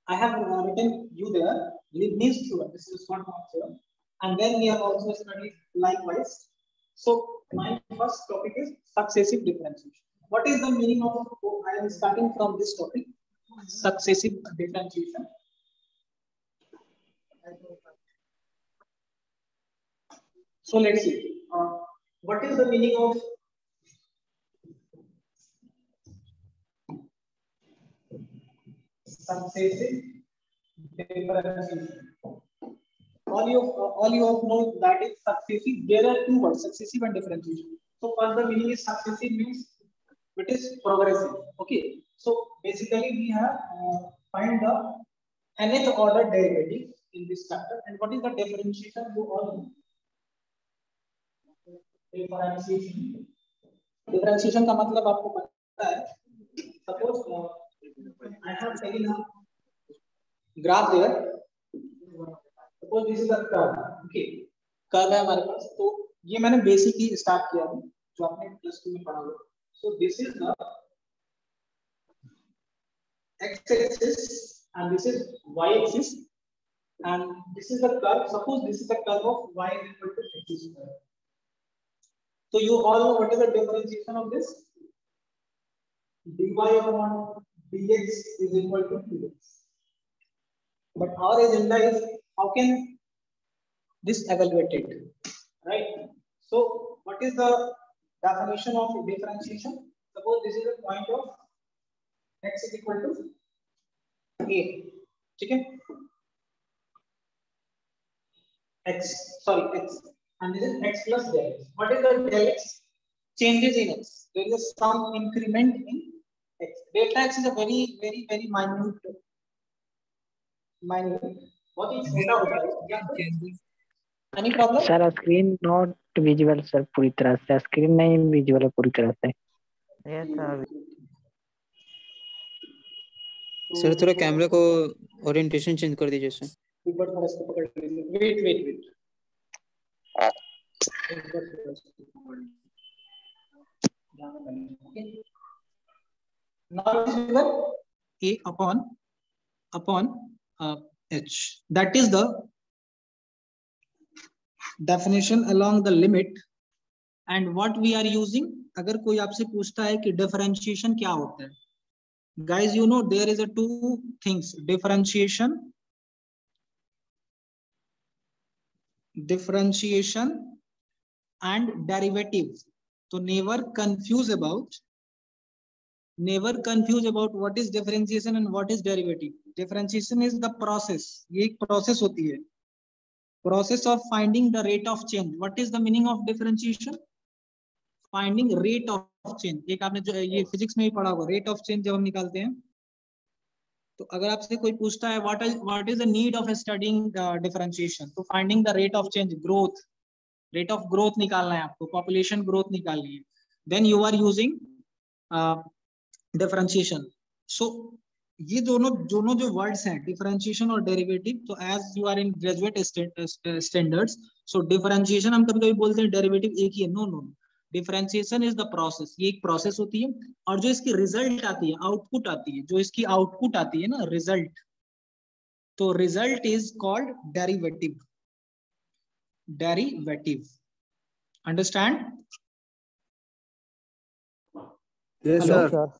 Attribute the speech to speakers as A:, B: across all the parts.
A: I have written you there Leibniz theorem. This is one theorem, and then we have also studied likewise. So my first topic is successive differentiation. What is the meaning of? I am starting from this topic, successive differentiation. So let's see. What is the meaning of successive differentiation? All you know that is successive. There are two words, successive and differentiation. So first the meaning is successive means it is progressive. Okay. So basically we have find the nth order derivative in this chapter. And what is the differentiation? You all know. Differentiation. Differentiation का मतलब आपको पता है. Suppose I have taken a graph there. Suppose this is a curve. Okay. Curve है हमारे पास. तो ये मैंने बेसिक ही स्टार्ट किया है जो आपने प्लस 2 में पढ़ा होगा. So this is the x-axis and this is y-axis and this is the curve. Suppose this is the curve of y is equal to x square. So you all know what is the differentiation of this? dy upon dx is equal to 2x. But our agenda is how can this evaluated, right? So what is the definition of differentiation? Suppose this is a point of x is equal to a, okay? X, and this is x plus del x. What is the del x? Changes in x. There is some increment in x. Delta x is a very minute. बहुत ही छोटा होता है. Any problem?
B: Sir screen not visual sir पूरी तरह से. Screen नहीं visual है पूरी तरह से.
C: सर थोड़ा कैमरा को ओरिएंटेशन चेंज कर दीजिए सर.
A: ऊपर थोड़ा सा पकड़ लीजिए. Wait. Now it is a upon h. That is the definition along the limit. And what we are using, अगर कोई आपसे पूछता है कि differentiation क्या होता है, guys, you know there is a two things: differentiation and derivative. So never confuse about what is differentiation and what is derivative. Differentiation is the process. ये एक process होती है. Process of finding the rate of change. What is the meaning of differentiation? Finding rate of change. एक आपने जो ये physics में ही पढ़ा होगा, rate of change जब हम निकालते हैं. तो अगर आपसे कोई पूछता है what is the need of studying differentiation? तो finding the rate of change, rate of growth निकालना है आपको, population growth निकालनी है. Then you are using differentiation. So ये दोनों जो वर्ड्स हैं, डिफरेंशिएशन और डेरिवेटिव, तो as you are in graduate standards, so differentiation हम कभी-कभी बोलते हैं, डेरिवेटिव एक ही है. No, differentiation is the process. ये एक प्रोसेस होती है और जो इसकी रिजल्ट आती है, आउटपुट आती है, जो इसकी आउटपुट आती है ना, रिजल्ट, तो result is called derivative. Understand?
C: Yes sir.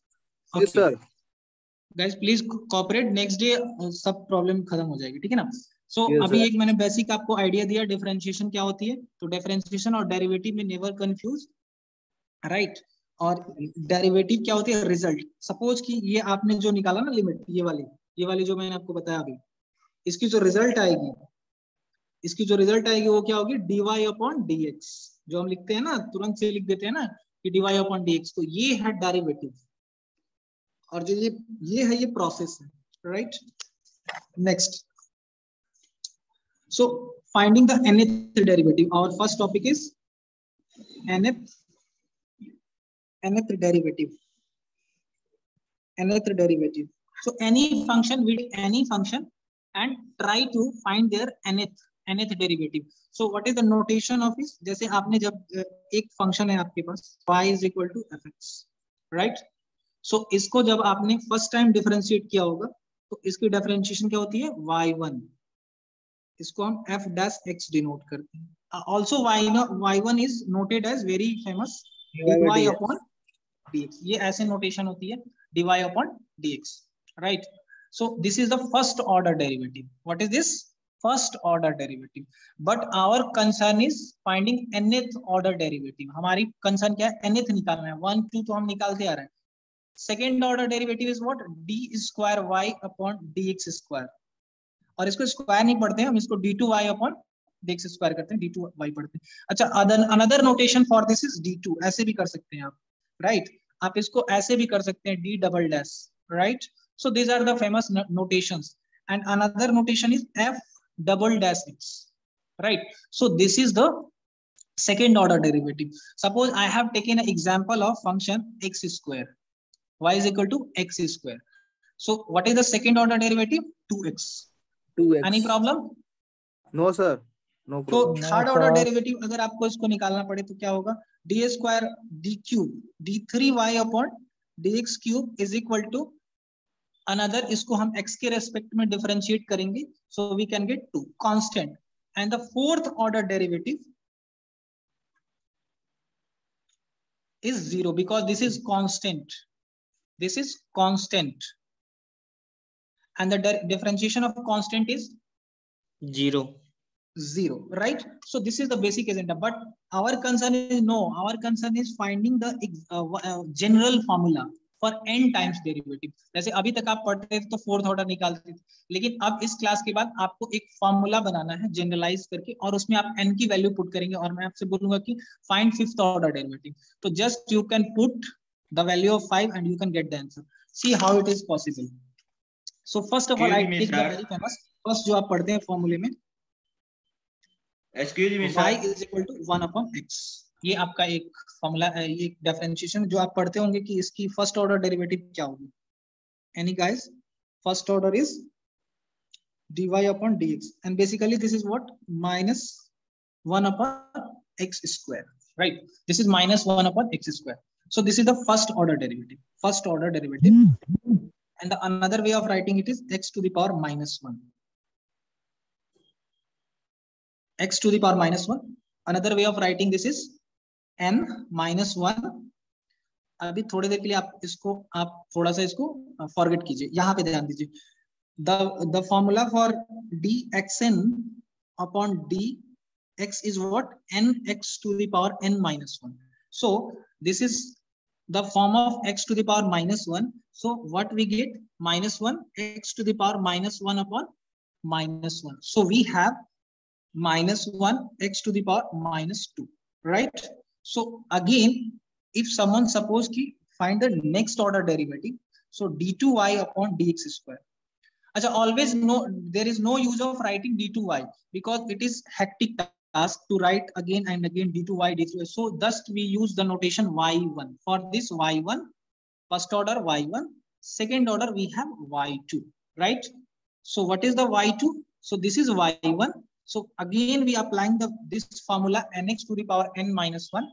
A: Yes sir. Guys please cooperate. Next day सब प्रॉब्लम खत्म हो जाएगी, ठीक है ना? सो अभी एक मैंने बेसिक आपको आइडिया दिया डिफरेंशिएशन क्या होती है. तो डिफरेंशिएशन और डेरिवेटिव में नेवर कंफ्यूज, राइट? और डेरिवेटिव क्या होती है? रिजल्ट. सपोज कि ये आपने जो निकाला ना लिमिट, ये वाली जो मैंने आपको बताया अभी, इसकी जो रिजल्ट आएगी वो क्या होगी? dy upon dx. जो हम लिखते हैं ना, तुरंत से लिख देते हैं ना कि dy अपॉन dx, तो ये है डेरिवेटिव. और जो ये है ये प्रोसेस है, right? Next, so finding the nth derivative. Our first topic is nth derivative. So any function with any function and try to find their nth derivative. So what is the notation of this? जैसे आपने जब एक function है आपके पास y is equal to fx, right? So इसको जब आपने first time differentiate किया होगा तो इसकी डिफरेंशिएशन क्या होती है y1, इसको हम f डैश x डिनोट करते हैं। Also y1 is noted as very famous dy upon dx, ये ऐसे नोटेशन होती है dy upon dx, right. So this is the first order derivative. What is this? First order derivative. But our concern is finding nth order derivative. हमारी concern क्या है? nth निकालना है। 1 2 तो हम निकालते आ रहे हैं। Second order derivative is what? D square Y upon D X square, और इसको स्क्वायर नहीं पढ़ते हैं हम, इसको d2y अपॉन dx स्क्वायर करते हैं, d2y पढ़ते हैं। अच्छा, another notation for this is d2, ऐसे भी कर सकते हैं आप, राइट। आप इसको ऐसे भी कर सकते हैं d double dash, right. So these are the famous notations. And another notation is f double dash x, right. So this is the second order derivative. Suppose I have taken an example of function x square, y is equal to x square. So what is the second order derivative? 2x.
D: 2x.
A: Any problem?
D: No sir, no
A: तो
D: problem.
A: Third order derivative अगर आपको इसको निकालना पड़े तो क्या होगा? D square D cube d3y upon dx cube is equal to another, इसको हम x के रेस्पेक्ट में डिफरेंशिएट करेंगे, so we can get 2 constant. And the fourth order derivative is 0 because this is constant. This is constant, and the differentiation of constant is
C: 0.
A: 0, right? So this is the basic agenda. But our concern is no. Our concern is finding the general formula for n times derivative. जैसे अभी तक आप पढ़ते थे तो fourth order निकालते थे, लेकिन अब इस क्लास के बाद आपको एक फॉर्मूला बनाना है जनरलाइज करके, और उसमें आप n की वैल्यू पुट करेंगे, और मैं आपसे बोलूंगा कि फाइंड फिफ्थ ऑर्डर डेरिवेटिव। तो just you can put the value of 5 and you can get the answer. See how it is possible. So first of all I take the very famous first जो आप पढ़ते हैं फॉर्मूले में, y is equal to 1 upon x। ये आपका एक formula है, ये डिफरेंशिएशन जो आप पढ़ते होंगे कि इसकी फर्स्ट ऑर्डर डेरिवेटिव क्या होगी। Any guys? First order is dy upon dx, and basically this is what? minus 1 upon x square, right? This is minus 1 upon x square. So this is the first order derivative. First order derivative. And the another way of writing it is x to the power minus 1. X to the power minus 1. Another way of writing this is n minus 1. अभी थोड़ी देर के लिए आप थोड़ा सा इसको forget कीजिए, यहाँ पे ध्यान दीजिए। The formula for dxn upon dx is what? nx to the power n minus 1. So this is the form of x to the power minus 1. So what we get? Minus 1 x to the power minus 1 upon minus 1. So we have minus 1 x to the power minus 2, right? So again, if someone suppose ki find the next order derivative, so d2y upon dx square. Achha, always no, there is no use of writing d2y because it is hectic task to write again and again d2y d3y. So thus we use the notation y1 for this y1, first order y1, second order we have y2, right? So what is the y2? So this is y1. So again we applying this formula nx to the power n minus 1,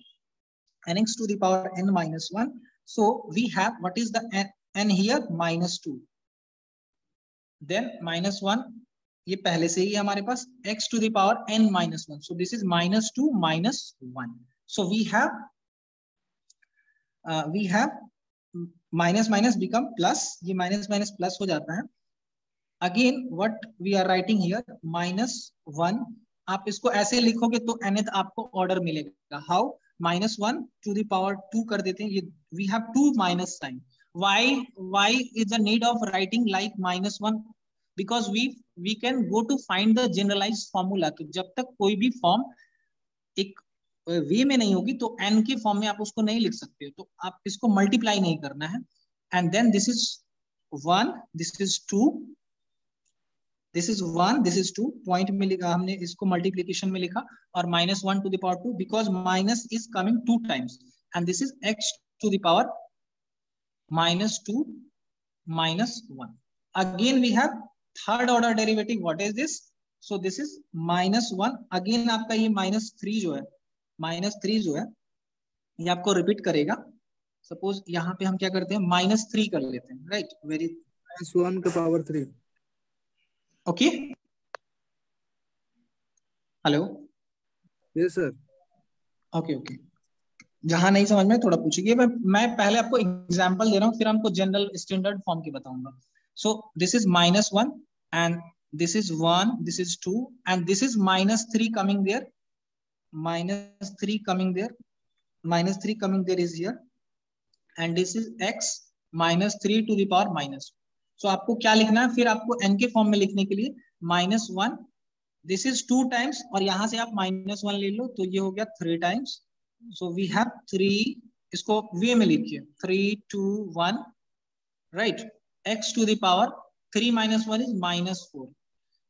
A: nx to the power n minus 1. So we have, what is the n here? Minus 2. Then minus 1, ये पहले से ही हमारे पास x to the power n minus 1. So this is minus 2 minus 1. So we have minus minus become plus, ये minus minus plus हो जाता है। Again what we are writing here, minus 1, आप इसको ऐसे लिखोगे तो nth आपको ऑर्डर मिलेगा। How? minus 1 to the power 2 कर देते हैं, ये we have 2 minus sign. Why is the need of writing like minus 1? Because we can go to find the generalized formula. तो जब तक कोई भी फॉर्म एक वे में नहीं होगी तो n के फॉर्म में आप उसको नहीं लिख सकते हो, तो आप इसको मल्टीप्लाई नहीं करना है। And then this is 1, this is 2, this is 1, this is 2, point में लिखा हमने, इसको मल्टीप्लीकेशन में लिखा, और minus 1 to the power 2 because minus is coming 2 times, and this is x to the power minus 2 minus 1. Again we have third order derivative. What is this? So this is minus 1. Again आपका ये minus 3 जो है, minus 3 जो है ये आपको repeat करेगा। Suppose यहाँ पे हम क्या करते हैं, minus 3 कर लेते हैं, राइट? वेरी
D: -1 का power 3।
A: Okay, hello,
D: yes sir.
A: Okay okay. जहां नहीं समझ में थोड़ा पूछिए। मैं पहले आपको एग्जांपल दे रहा हूँ, फिर हमको जनरल स्टैंडर्ड फॉर्म की बताऊंगा। सो this is -1 and this is 1, this is 2 and this is -3 coming there, -3 coming there, -3 coming there is here, and this is x -3 to the power -1। सो आपको क्या लिखना है फिर आपको n के फॉर्म में लिखने के लिए -1, दिस इज 2 टाइम्स, और यहां से आप -1 ले लो तो ये हो गया 3 टाइम्स। सो वी हैव 3, इसको वे में लिखिए 3 2 1, right, x to the power 3 minus 1 is -4।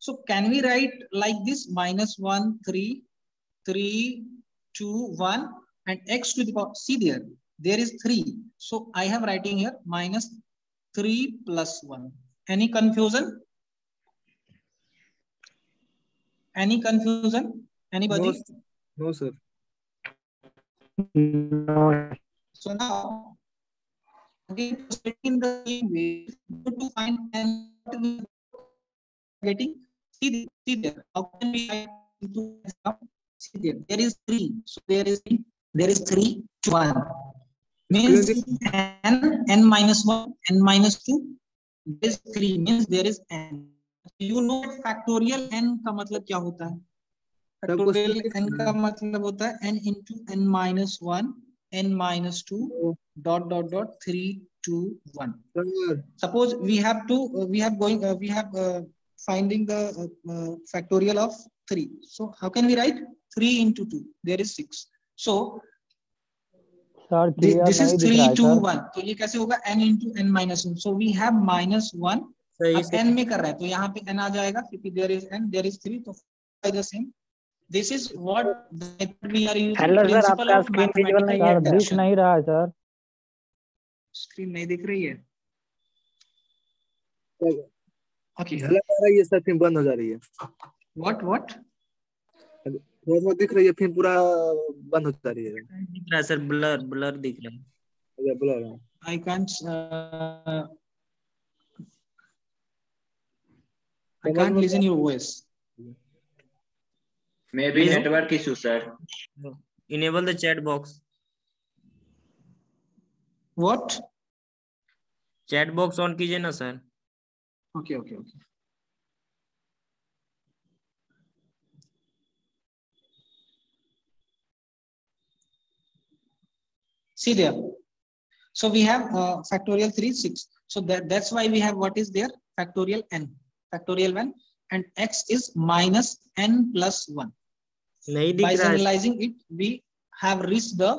A: so can we write like this -1 3 3 2 1 and x to the power, see there is 3, so I have writing here -3 plus 1। any confusion, anybody?
D: No sir.
B: No.
A: So now again in the same way to find and what we getting, see there, how can we write into see there is 3, so there is 3 to 1 means n minus 1 n minus 2, there is 3 means there is n। you know factorial n का मतलब क्या होता है? factorial n का मतलब होता है n into n minus 1 n minus 2 dot dot dot 3 2 1। suppose we have to we have finding the factorial of 3, so how can we write 3 into 2, there is 6। so
B: sir
A: this is 3 2 1, तो ये कैसे होगा n into n minus 1, so we have -1। अब n में कर रहा है तो यहाँ पे n आ जाएगा क्योंकि there is n, there is 3, तो by the same this is what we are using,
B: hello sir,
A: principle
B: आपका
A: of
B: स्क्रीन विजुअल नहीं
A: mathematical
B: है, दिख
A: deduction।
B: नहीं रहा है सर।
A: स्क्रीन नहीं दिख रही है, ओके।
D: झलक आ रही है सर, फिर बंद हो जा रही है।
A: व्हाट
D: बहुत दिख रही है, फिर पूरा बंद हो जा रही है।
C: दिख रहा है सर, ब्लर दिख रहा है।
D: अच्छा ब्लर है।
A: I can't listen your voice।
E: Maybe network issue, sir.
C: Enable the chat box।
A: what
C: chat box on कीजिए ना sir.
A: okay okay okay see there, so we have factorial 3 6, so that's why we have what is there factorial n, factorial 1, and x is minus n plus 1।
C: नहीं दिख
A: by
C: रहा है
A: generalizing it we have reached the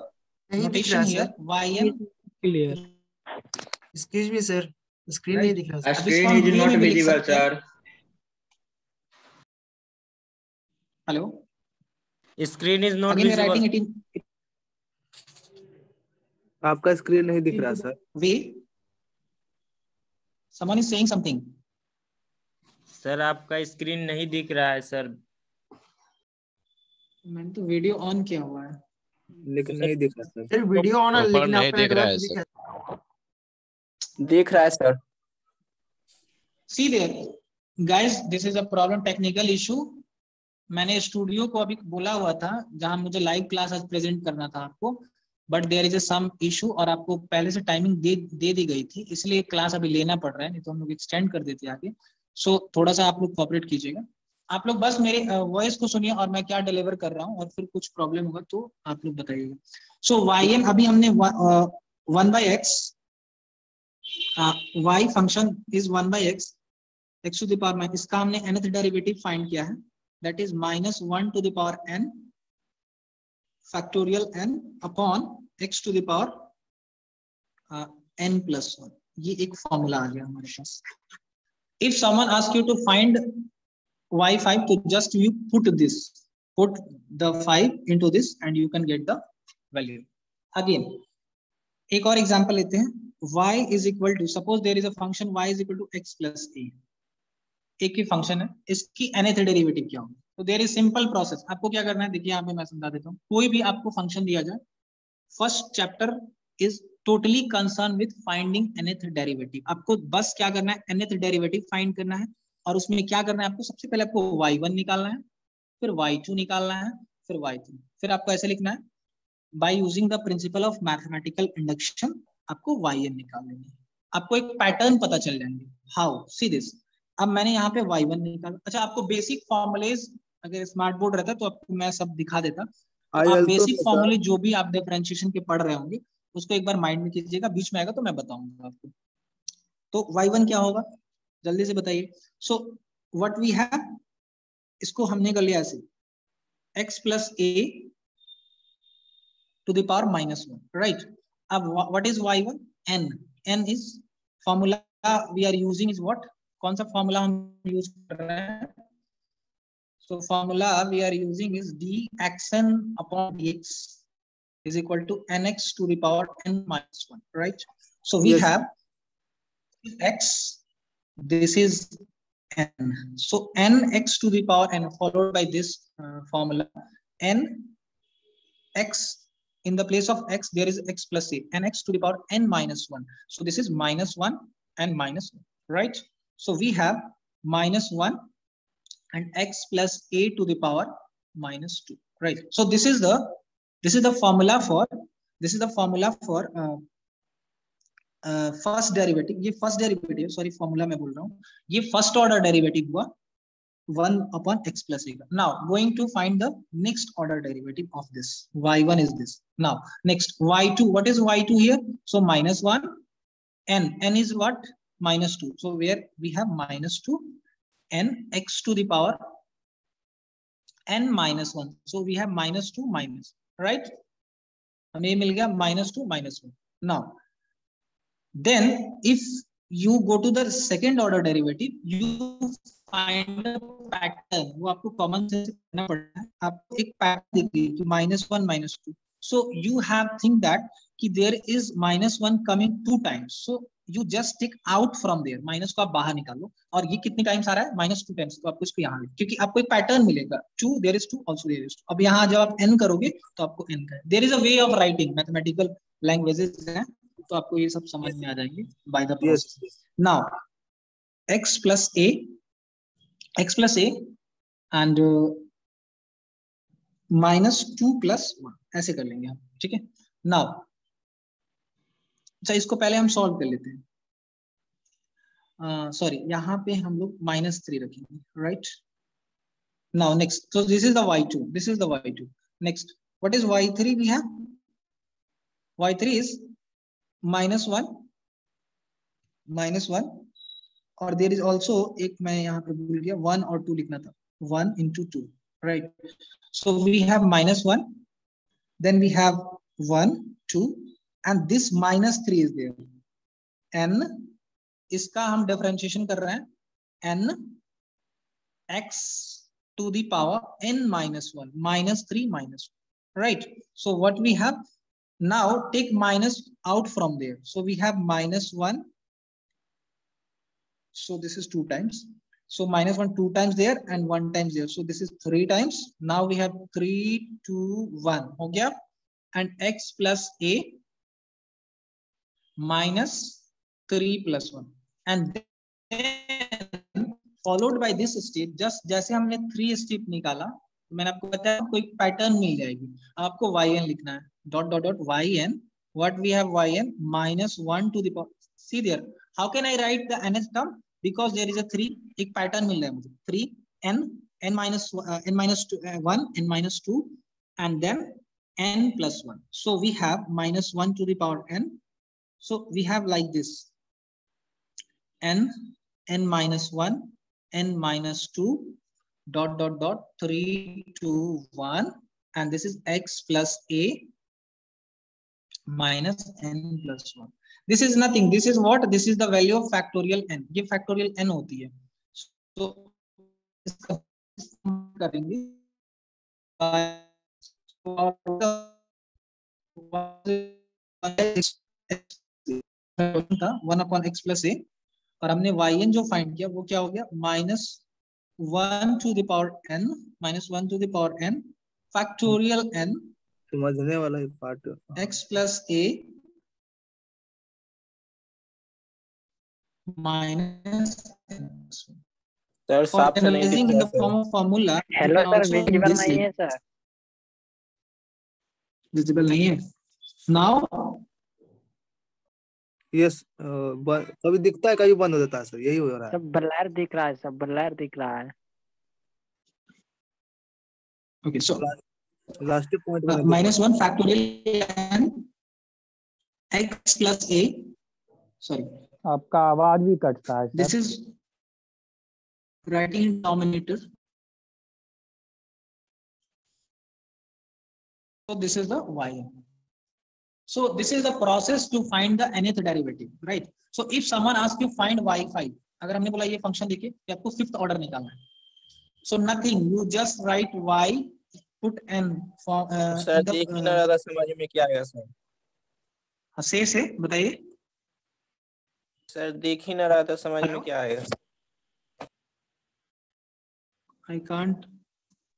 A: notation here yn
C: clear. Excuse me sir, screen नहीं दिख रहा।
E: A screen is not visible, sir.
A: hello,
C: screen is not
A: again we are
C: visible.
A: writing it in
D: आपका screen नहीं दिख रहा sir.
A: way, someone is saying something।
C: Sir आपका screen नहीं दिख रहा है सर।
A: मैंने तो वीडियो ऑन किया हुआ है,
D: लेकिन नहीं दिख रहा सर।
F: फिर वीडियो ऑन है लेकिन आपका नेटवर्क दिख
G: रहा है sir.
A: see there guys, this is a problem, technical issue। मैंने स्टूडियो को अभी बोला हुआ था जहां मुझे लाइव क्लास आज प्रेजेंट करना था आपको, but there is some issue, और आपको पहले से टाइमिंग दे दी गई थी, इसलिए क्लास अभी लेना पड़ रहा है, नहीं तो हम लोग एक्सटेंड कर देते आगे। सो थोड़ा सा आप लोग कोऑपरेट कीजिएगा। आप लोग बस मेरे वॉइस को सुनिए और मैं क्या डिलीवर कर रहा हूँ, और फिर कुछ प्रॉब्लम होगा तो आप लोग बताइएगा। सो yn अभी हमने 1/x, y function is 1/x x to the power minus, इसका हमने nth डेरिवेटिव फाइंड किया है, that is -1 to the power n factorial n upon x to the power n plus 1। ये एक फॉर्मूला आ गया हमारे पास। if someone asks you to find y5, तो just you put the 5 into this and you can get the value। again एक और example लेते हैं, y is equal to, suppose there is a function y is equal to x plus a, एक ही function है, इसकी nth derivative क्या होगा? तो देयर इज सिंपल प्रोसेस। आपको क्या करना है, देखिए यहाँ पे मैं समझा देता हूँ। कोई भी आपको फंक्शन दिया जाए, first chapter is totally concern with finding nth derivative. आपको बस क्या करना है, nth डेरिवेटिव फाइंड करना है, और उसमें क्या करना है आपको, सबसे पहले आपको y1 निकालना है, फिर y2 निकालना है, फिर y3। फिर आपको ऐसे लिखना है, by using the principal of mathematical induction आपको yn निकाल लेंगे। आपको एक पैटर्न पता चल जाएंगे। How, see this. अब मैंने यहाँ पे y1 निकाला। अच्छा, आपको बेसिक फॉर्मूलेज अगर स्मार्ट बोर्ड रहता तो आपको मैं सब दिखा देता। तो आप बेसिक फॉर्मूले जो भी आप डिफरेंशिएशन के पढ़ रहे होंगे उसको एक बार माइंड में कीजिएगा, बीच में आएगा तो मैं बताऊंगा आपको। तो y1 क्या होगा, जल्दी से बताइए। सो व्हाट वी हैव, इसको हमने कर लिया ऐसे, x plus a to the power -1, right. अब what is y1, n is formula we are using is what, कौन सा फॉर्मूला हम यूज कर रहे हैं। So formula we are using is dxn upon dx is equal to nx to the power n minus 1, right? So we have x, this is n. So nx to the power n followed by this formula n x, in the place of x there is x plus a, nx to the power n minus 1. So this is -1 and -1, right? So we have -1 and x plus a to the power -2, right? So this is the formula for first derivative. ये first derivative, sorry formula मैं बोल रहा हूँ, ये first order derivative हुआ 1 upon x plus a. Now going to find the next order derivative of this. y1 is this. Now next y2, what is y2 here? So -1, n is what, -2. So where we have -2 n x to the power n minus 1. So we have -2 minus, right? हमें ये मिल गया -2 -1. Now then if you go to the second order derivative, you find a pattern. वो आपको common sense करना पड़ता है। आपको एक पैटर्न दिख रही है कि -1 -2. So you have think that कि there is -1 coming 2 times. So you just take out from there, minus को आप बाहर निकालो, और ये कितने टाइम्स आ रहा है, -2 टाइम्स। तो आपको इसको यहाँ, क्योंकि आपको एक पैटर्न मिलेगा, 2 there is 2 also there is 2. अब यहाँ जब आप n करोगे तो आपको n का, there is a way of writing, mathematical languages हैं, तो आपको ये सब समझ में आ जाएंगे by the process. Now x plus a and -2 + 1 ऐसे कर लेंगे हम, ठीक है। नाउ अच्छा, इसको पहले हम सॉल्व कर लेते हैं। सॉरी, यहाँ पे हम लोग -3 रखेंगे, right. Now next, so this is the y2, next what is y3 we have, y3 is -1 और there is also एक, मैं यहाँ पे भूल गया, 1 और 2 लिखना था, 1 into 2, right? So we have -1, then we have 1 2 and this -3 is there, n, इसका हम डिफरेंशिएशन कर रहे हैं, n x to the power n -1, -3 -1, right? So what we have now, take minus out from there, so we have -1, so this is 2 times, so -1 2 times there and 1 times there, so this is 3 times. Now we have 3 2 1 हो गया, and x plus a -3 + 1 and then followed by this step, just जैसे हमने 3 step निकाला, मैंने आपको बताया कोई pattern मिल जाएगी। आपको yn लिखना है, dot dot dot yn, what we have yn -1 to the power, see there, how can I write the nth term, because there is a 3, एक पैटर्न मिल रहा है मुझे, 3 n -1 n -2 and then n + 1, so we have -1 to the power n, so we have like this, n -1 n -2 dot dot dot 3 2 1 and this is x plus a minus n plus 1. This is nothing, this is what, this is the value of factorial n, ये factorial n होती है। So इसका करेंगे था 1 upon x plus a, और हमने yn जो find किया वो क्या हो गया, -1 to the power n, -1 to the power n factorial n
D: समझने वाला part,
A: x plus a minus
G: sir
A: for
G: साफ से नहीं दिख
A: analyzing in
G: रहा
A: the form of formula you
B: hello
A: can
B: sir,
A: also in
B: visible
A: this
B: नहीं
A: way.
B: है sir.
A: Visible नहीं है now.
D: यस, कभी दिखता है कभी बंद हो जाता है सर, यही हो रहा है।
B: सब ब्लर दिख रहा है, सब ब्लर दिख रहा है।
A: Okay, so
D: लास्ट पॉइंट में
A: minus 1 factorial n x plus a, sorry,
H: आपका आवाज भी कटता है
A: this
H: sir.
A: is writing in denominator. So this is the yn. So this is the process to find the nth derivative, right? So if someone asks you find y5, अगर हमने बोला ये function देखिए कि आपको फिफ्थ ऑर्डर निकालना है, so nothing, you just write y, put n for
G: sir देख ही ना रहा था समझ में क्या आएगा सर।
A: से बताइए
G: सर देख ही ना रहा था समझ में क्या आएगा।
A: I can't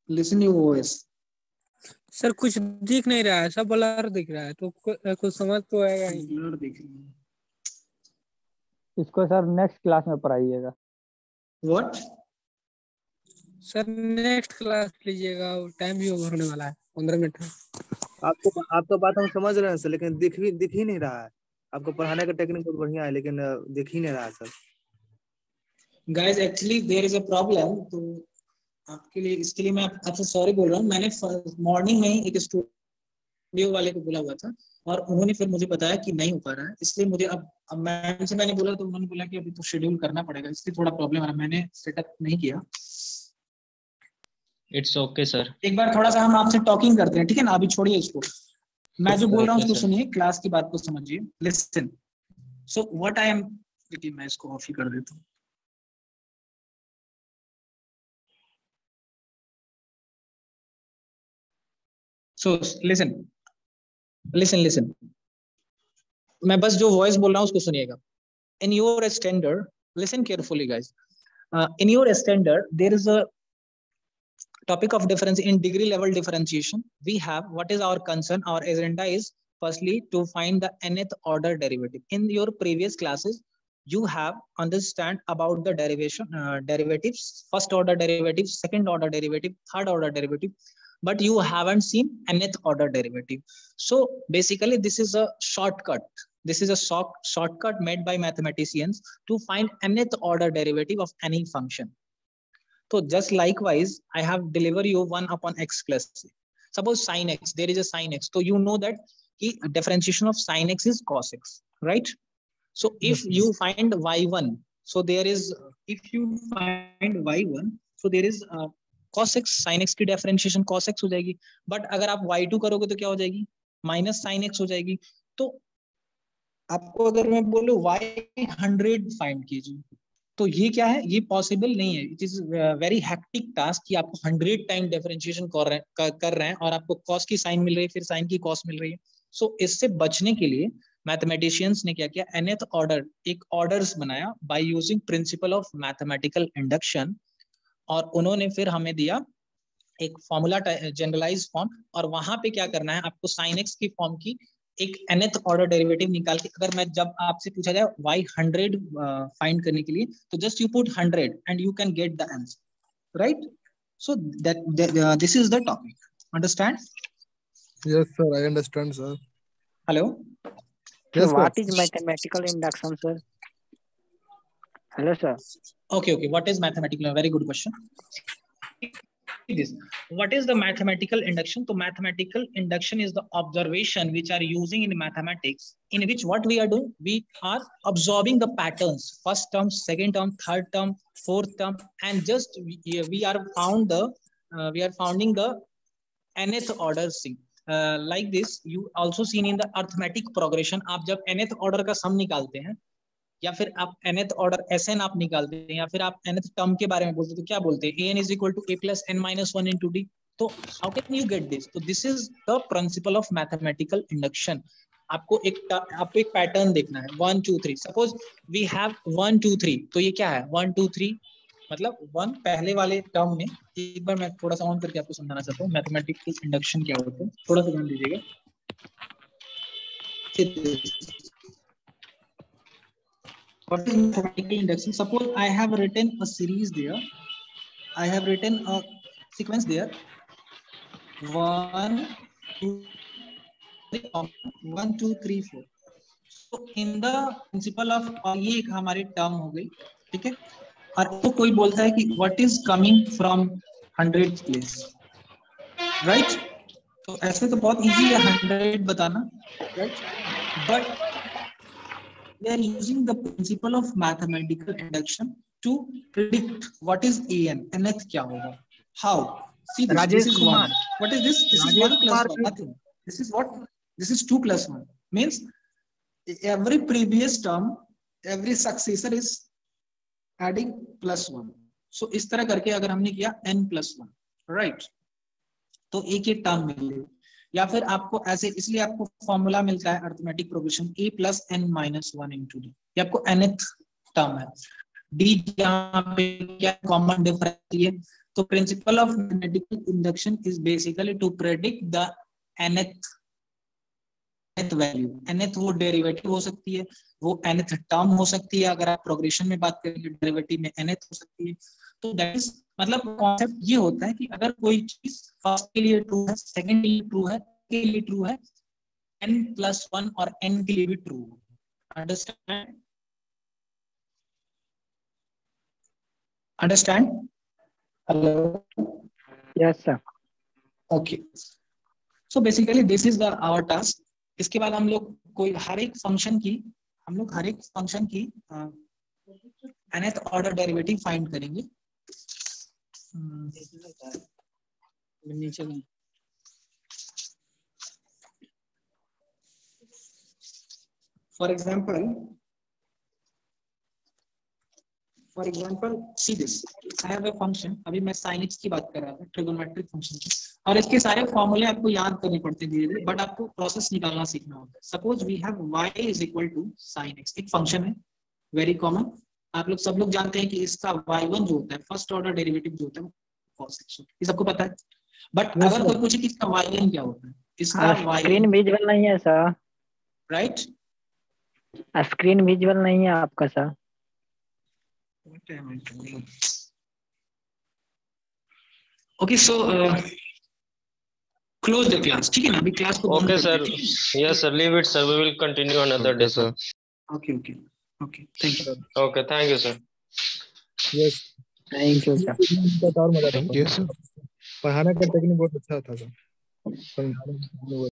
A: listen your voice.
C: Sir कुछ दिख नहीं रहा है, सब ब्लर दिख रहा है, तो कुछ समझ तो आएगा ही।
A: ब्लर दिख रही है।
H: इसको सर नेक्स्ट क्लास में पढ़ाइएगा।
A: What?
C: सर नेक्स्ट क्लास लीजिएगा, टाइम भी ओवर होने वाला है, 15 मिनट है।
D: आपका बात हम समझ रहे हैं सर, लेकिन दिख ही नहीं रहा है। आपको पढ़ाने का टेक्निक बहुत बढ़िया है, लेकिन दिख ही नहीं रहा है sir.
A: Guys, actually there is a problem. तो आपके लिए, इसके लिए मैं आपसे सॉरी बोल रहा हूँ। मैंने मॉर्निंग में ही एक स्टूडियो वाले को बोला हुआ था और उन्होंने फिर मुझे बताया कि नहीं हो पा रहा है, इसलिए मुझे अब मैम से मैंने बोला तो उन्होंने बोला कि अभी तो शेड्यूल करना पड़ेगा, इसलिए थोड़ा प्रॉब्लम आ रहा है, मैंने सेटअप नहीं किया।
E: It's okay sir. एक
A: बार थोड़ा सा हम आपसे टॉकिंग करते हैं, ठीक है ना? अभी छोड़िए इसको, मैं जो बोल रहा हूँ उसको सुनिए, क्लास की बात को समझिए। Listen, so what I am, देखिए मैं इसको ऑफ ही कर देता हूँ। So listen, मैं बस जो वॉइस बोल रहा हूँ उसको सुनिएगा। In your standard, listen carefully guys. In your standard, there is a topic of difference in degree level differentiation. We have, what is our concern? Our agenda is firstly to find the nth order derivative. In your previous classes, you have understand about the derivatives, first order derivative, second order derivative, third order derivative, but you haven't seen nth order derivative. So basically this is a shortcut. This is a shortcut made by mathematicians to find nth order derivative of any function. So just likewise, I have delivered you 1 upon x plus c. Suppose sin x, there is a sin x. So you know that the differentiation of sin x is cos x, right? So if you find y1, so there is, if you find y1, so there is cos x, sin x की differentiation cos x हो जाएगी. But अगर आप y2 करोगे तो क्या हो जाएगी? Minus sin x हो जाएगी. तो आपको अगर मैं बोलूं y100 फाइंड कीजिए, तो ये क्या है? ये पॉसिबल नहीं है। It is very hectic task कि आपको 100 टाइम डिफरेंशिएशन कर रहे हैं और आपको कॉस की साइन मिल रही है, फिर साइन की कॉस मिल रही है। सो इससे बचने के लिए मैथमेटिशियंस ने क्या किया? nth ऑर्डर, एक ऑर्डर्स बनाया by using principal of mathematical induction, और उन्होंने फिर हमें दिया एक फॉर्मूला, जनरलाइज फॉर्म, और वहां पे क्या करना है आपको? साइन एक्स की फॉर्म की एक nth ऑर्डर डेरिवेटिव निकाल के, अगर मैं जब आपसे पूछा जाए y100 फाइंड करने के लिए, तो just you put 100 and you can get the answer, right? So that this is the topic, understand?
D: Yes sir, I understand sir.
A: Hello,
B: So what is mathematical induction, sir? Hello, sir.
A: Okay, what is mathematical? Very good question. This, what is the mathematical induction? So mathematical induction is the observation which are using in mathematics, in which what we are doing, we are absorbing the patterns, first term, second term, third term, fourth term, and just we are founding the nth order thing. Like this, you also seen in the arithmetic progression. आप जब nth order का sum निकालते हैं, या फिर आप nth order Sn आप निकालते हैं, या फिर आप nth टर्म के बारे में बोलते हैं, तो क्या बोलते हैं? An is equal to a plus n minus 1 into d. तो how can you get this? तो this is the principle of mathematical induction. आपको एक पैटर्न देखना है, 1 2 3. सपोज वी हैव 1 2 3, तो ये क्या है? 1 2 3 मतलब 1 पहले वाले टर्म में। एक बार मैं थोड़ा सा ऑन करके आपको समझाना चाहता हूँ मैथमेटिकल इंडक्शन क्या होता है, थोड़ा सा ध्यान दीजिएगा। What is mathematical induction? Suppose I have written a series there. I have written a sequence there. 1, 2, 3, 4. So in the principle of, और ये एक हमारी टर्म हो गई, ठीक है। और तो कोई बोलता है कि what is coming from 100th place, right? तो ऐसे तो बहुत easy है 100 बताना, right? But we are using the principle of mathematical induction to predict what is an, nth क्या होगा, how? See this, this is 1. What is this? This is 1 plus 1, nothing. This is what? This is 2 plus 1. Means every previous term, every successor is adding plus 1. So इस तरह करके अगर हमने किया n plus 1, right? तो एक एक term मिले, या फिर आपको ऐसे, इसलिए आपको फॉर्मूला मिलता है arithmetic progression a plus n minus 1 into d. ये आपको nth टर्म है। d यहाँ पे क्या कॉमन डिफरेंस है, तो principle of mathematical induction is basically to predict the nth value. nth वो डेरिवेटिव हो सकती है, वो nth टर्म हो सकती है, अगर आप प्रोग्रेशन में बात करेंगे डेरिवेटिव में nth हो सकती है। तो दैट इज मतलब कॉन्सेप्ट ये होता है कि अगर कोई चीज फर्स्ट के लिए ट्रू है, सेकंड के लिए ट्रू है, के लिए ट्रू है, n plus 1 और n के लिए भी ट्रू है। Understand? Hello,
B: yes sir.
A: Okay, so basically this is our task. इसके बाद हम लोग कोई हर एक फंक्शन की nth ऑर्डर डेरिवेटिव फाइंड करेंगे। नीचे for example see this, I have a function, अभी मैं sin x की बात कर रहा था, ट्रिगोनोमेट्रिक फंक्शन की, और इसके सारे फॉर्मूले आपको याद करने पड़ते हैं धीरे धीरे, बट आपको प्रोसेस निकालना सीखना होता है। Suppose we have y is equal to sin x, एक फंक्शन है वेरी कॉमन, आप लोग सब लोग जानते हैं कि इसका y1 जो होता है, फर्स्ट ऑर्डर डेरिवेटिव जो होता है वो cos x, ये सबको पता है। बट अगर कोई पूछे कि इसका yn क्या होता है, इसका
B: स्क्रीन विजुअल नहीं है सर।
A: राइट,
B: स्क्रीन विजुअल नहीं है आपका sir.
A: Okay, so close the class, ठीक है ना? अभी क्लास को
I: okay sir, yes sir, leave it sir, we will continue another day sir.
A: Okay okay okay, thank you.
I: Okay, thank you sir.
D: Yes,
B: thank you sir.
D: और मजा था। पढ़ाने का टेक्निक बहुत अच्छा था सर।